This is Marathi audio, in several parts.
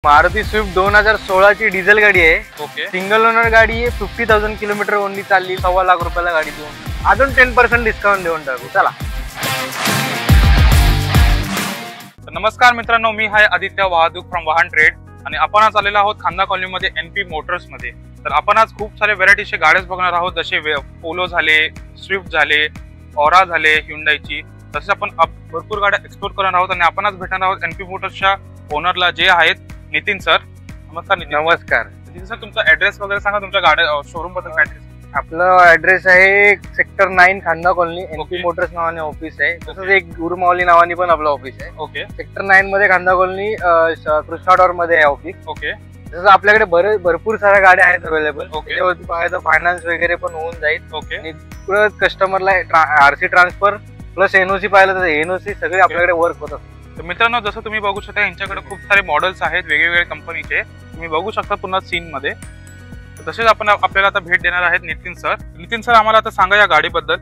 मारुती स्विफ्ट 2016 ची डिझेल गाडी आहे। ओके, सिंगल ओनर गाडी आहे। 50,000 किलोमीटर ओनली चालली। 1.25 लाख रुपयाला गाडी देऊन अजून 10% डिस्काउंट देऊन टाकू। चला। नमस्कार मित्रांनो, मी आहे आदित्य वाहतूक फ्रॉम वाहन ट्रेड आणि आपण आज आलेलो आहोत खांदा कॉलनीमध्ये NP मोटर्स मध्ये। तर आपण आज खूप सारे व्हेरायटीचे गाड्याच बघणार आहोत, जसे पोलो झाले, स्विफ्ट झाले, ऑरा झाले, ह्युंडाईची। तसेच आपण भरपूर गाड्या एक्सप्लोर करणार आहोत आणि आपण आज भेटणार आहोत NP मोटर्सच्या ओनरला, जे आहेत नितीन सर। नमस्कार नितीन। नमस्कार नितीन सर, तुमचा ऍड्रेस वगैरे सांगा, तुमच्या गाड्या शोरूम बद्दल काय? आपलं ऍड्रेस आहे सेक्टर 9 खांदा कॉलनी। NP मोटर्स नावाने ऑफिस आहे। तसंच एक गुरुमावली नावाने पण आपलं ऑफिस आहे। ओके, सेक्टर 9 मध्ये खांदा कॉलनी कृष्णा टॉवर मध्ये आहे ऑफिस। ओके, तसं आपल्याकडे भरपूर साऱ्या गाड्या आहेत अवेलेबल। ओके, त्यावरती पाहायचं फायनान्स वगैरे पण होऊन जाईल। ओके, आणि परत कस्टमरला RC ट्रान्सफर प्लस NOC पाहिलं तर NOC सगळे आपल्याकडे वर्क होतात। तर मित्रांनो, जसं तुम्ही बघू शकता यांच्याकडे खूप सारे मॉडेल्स आहेत वेगवेगळ्या कंपनीचे, तुम्ही बघू शकता पुन्हा सीन मध्ये। तसेच आपण आपल्याला आता भेट देणार आहेत नितीन सर। नितीन सर, आम्हाला आता सांगा या गाडीबद्दल।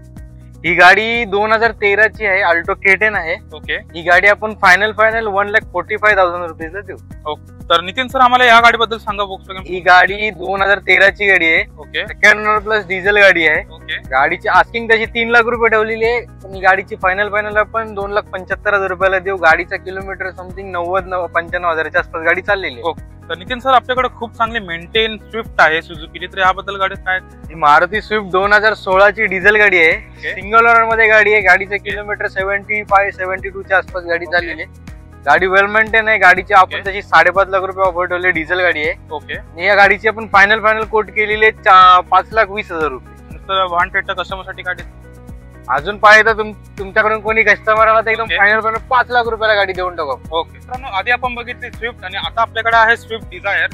ही गाडी 2013 ची आहे, अल्टो K10 आहे। ओके, ही गाडी आपण फायनल 1,45,000 रुपयाला देऊ। तर नितीन सर, आम्हाला या गाडीबद्दल सांगा बघतो। ही गाडी 2013 ची गाडी आहे। Okay, second owner plus diesel गाडी आहे। ओके, गाडीची आस्किंग तशी 3 लाख रुपये ठेवलेली आहे, पण ही गाडीची फायनल आपण 2,75,000 रुपयाला देऊ। गाडीचा किलोमीटर समथिंग 90-95,000च्या आसपास गाडी चाललेली आहे। तर नितीन सर, आपल्याकडे खूप चांगली मेंटेन स्विफ्ट आहे सुझुकीची, तर याबद्दल गाडी काय? ही मारुती स्विफ्ट 2016 ची डिझेल गाडी आहे। सिंगल ओनर मध्ये गाडी आहे। गाडीचं किलोमीटर 75-72 च्या आसपास गाडी चाललेली आहे। गाडी वेल मेंटेन आहे। गाडीची आपण तशी 5.5 लाख रुपये ऑफर ठेवले। डिझेल गाडी आहे। ओके, या गाडीची आपण फायनल कोट केलेली आहे 5,20,000 रुपये। तर वाहन ट्रेडच्या कस्टमरसाठी गाडी अजून पाहिजे तर तुमच्याकडून कोणी कस्टमर आला तर एकदम फायनल 5 लाख रुपयाला गाडी देऊन टाकू। ओके मित्रांनो, आधी आपण बघितली स्विफ्ट आणि आता आपल्याकडे आहे स्विफ्ट डिझायर।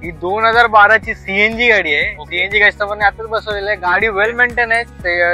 ही 2012 ची CNG गाडी आहे। CNG कस्टमरने आताच बसवलेली आहे। गाडी वेल मेंटेन आहे।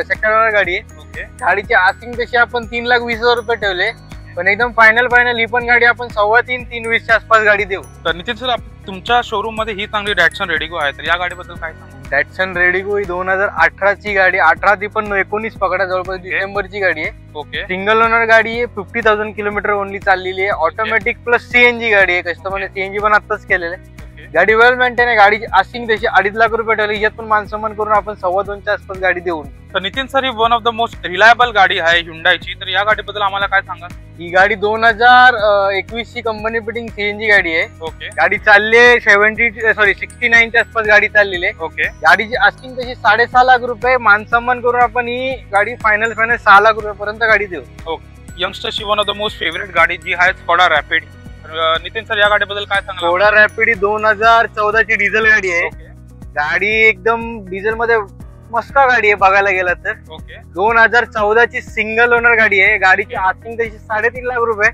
सेकंड ओनर गाडी आहे। ओके, गाडीची आस्किंग तशी आपण 3,20,000 रुपये ठेवले, पण एकदम फायनल ही पण गाडी आपण 3,20,000 च्या आसपास गाडी देऊ। तर नितीन सर, तुमच्या शोरूम मध्ये ही चांगली डॅटसन रेडिगो आहे, तर या गाडीबद्दल काय सांगा? डॅटसन रेडिगो ही 2018 ची गाडी, 18 ती पण 19 पकडा, जवळपास डिसेंबरची गाडी आहे। ओके, सिंगल ओनर गाडी आहे। 50,000 किलोमीटर ओनली चाललेली आहे। ऑटोमॅटिक प्लस CNG गाडी आहे। कस्टमरने CNG पण आताच केलेलं आहे। गाडी वेल मेंटेन आहे। गाडीची आस्किंग तशी 2.5 लाख रुपये ठेवली, यात पण मानसन्मान करून आपण 2.25 च्या आसपास गाडी देऊन। तर Nitin sir, he one of the most reliable गाडी आहे ह्युंडाईची, तर या गाडीबद्दल आम्हाला काय सांगा? ही गाडी 2021 ची कंपनी फिटिंग CNG गाडी आहे। ओके, गाडी चालली आहे 69 च्या आसपास गाडी चाललेली आहे। ओके, गाडीची आस्किंग तशी 6.5 लाख रुपये, मानसन्मान करून आपण ही गाडी फायनल 6 लाख रुपयापर्यंत गाडी देऊ। ओके, यंगस्टरची one of the most favourite गाडी जी आहे स्कोडा रॅपिड। नितीन सर, या गाडीबद्दल काय सांगा? स्कोडा रॅपिड 2014 ची डिझेल गाडी आहे। गाडी एकदम डिझेल मध्ये मस्त गाडी आहे बघायला गेला तर। ओके, 2014 ची सिंगल ओनर गाडी आहे। गाडीची आस्किंग तशी 3.5 लाख रुपये,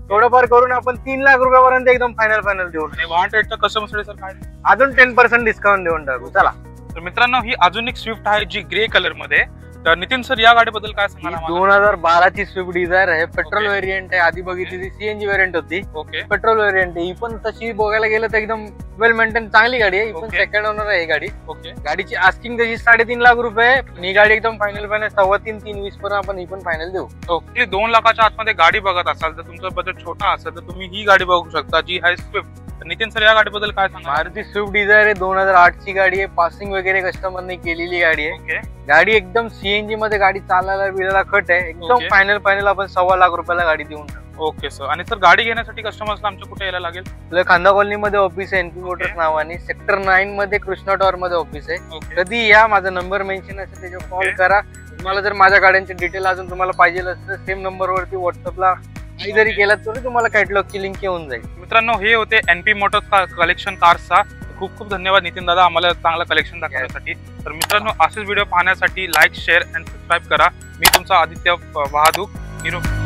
थोडंफार करून आपण 3 लाख रुपयापर्यंत एकदम फायनल देऊ। आणि वाहन ट्रेडच्या कस्टमरसाठी सर काय अजून 10% डिस्काउंट देऊन टाकू। चला। तर मित्रांनो, ही अजून एक स्विफ्ट आहे जी ग्रे कलर मध्ये। तर नितीन सर, या गाडीबद्दल काय सांगा? 2012 ची स्विफ्ट डिझायर आहे। पेट्रोल व्हेरियंट आहे। आधी बघितली ती CNG व्हेरियंट होती। ओके, पेट्रोल व्हेरियंट आहे। ही पण तशी बघायला गेलं तर एकदम वेल मेंटेन चांगली गाडी आहे। ही पण सेकंड ओनर आहे गाडी। ओके, गाडीची आस्किंग तशी 3.5 लाख रुपये, ही गाडी एकदम फायनल 3,20,000 पर्यंत आपण ही पण फायनल देऊ। ओके, 2 लाखाच्या आतमध्ये गाडी बघत असाल तर तुमचं बजेट छोटा असेल तर तुम्ही ही गाडी बघू शकता, जी आहे स्विफ्ट। नितीन सर, या गाडीबद्दल काय सांगा? मारुती स्विफ्ट डिझायर आहे। 2008 ची गाडी आहे। पासिंग वगैरे कस्टमरने केलेली गाडी आहे। ओके, गाडी एकदम CNG मध्ये गाडी चालायला खट आहे। एकदम फायनल आपण 2.25 लाख रुपयाला गाडी देऊन टाकू। ओके सर, आणि सर गाडी घेण्यासाठी कस्टमर्सला आमच्या कुठे यायला लागेल? आपल्या खांदा कॉलनी मध्ये ऑफिस आहे NP मोटर्स नावाने। सेक्टर 9 मध्ये कृष्णा टॉवर मध्ये ऑफिस आहे। कधी या, माझा नंबर मेन्शन असेल त्याच्यावर कॉल करा। तुम्हाला जर माझ्या गाड्यांचे डिटेल अजून तुम्हाला पाहिजे असेल तर सेम नंबरवरती व्हॉट्सअपला काही जरी केला तरी तुम्हाला कॅटलॉगची लिंक येऊन जाईल। मित्रांनो, हे होते NP मोटर्स कलेक्शन कार्सचा। खूप खूप धन्यवाद नितीन दादा, आम्हाला चांगलं कलेक्शन दाखवण्यासाठी। तर मित्रांनो, असेच व्हिडिओ पाहण्यासाठी लाईक, शेअर आणि सबस्क्राईब करा। मी तुमचा आदित्य वाहतूक निरोप।